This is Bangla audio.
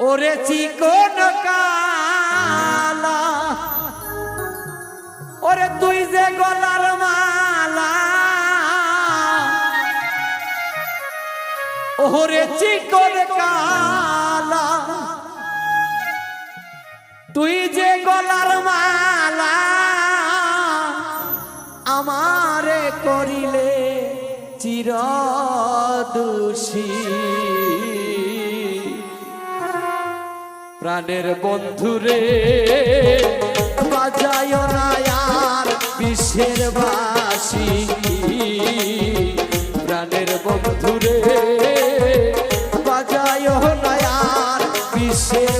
ওরে চিকন কালা ওরে তুই যে গলার মালা ওরে চিকন কালা তুই যে গলার মালা আমারে করিলে চিরদোষী প্রাণের বন্ধুরে বাজায় না আর বিশ্বের বাসি প্রাণের বন্ধুরে বাজায় না আর বিশ্বের